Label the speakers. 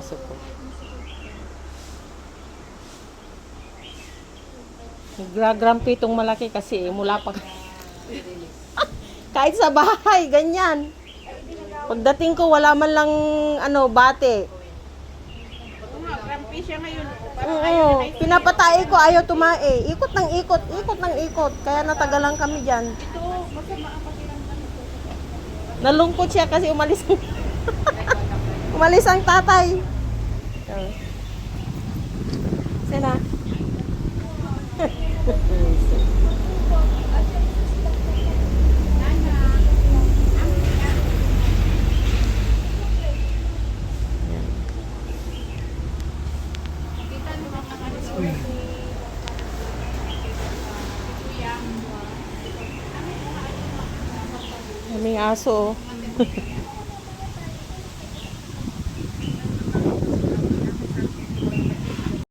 Speaker 1: aso ko. Nagagrampi itong malaki kasi mula pa. Kahit sa bahay, ganyan. Pagdating ko, wala man lang bate.
Speaker 2: Grumpy siya ngayon.
Speaker 1: Oo, pinapatay ko, ayaw tumae. Ikot ng ikot, ikot ng ikot. Kaya natagalan kami dyan.
Speaker 2: Ito, masama ang pakiramdam ito.
Speaker 1: Nalungkot siya kasi umalis ang, umalis ang tatay. Sina? Kaming aso. Oh.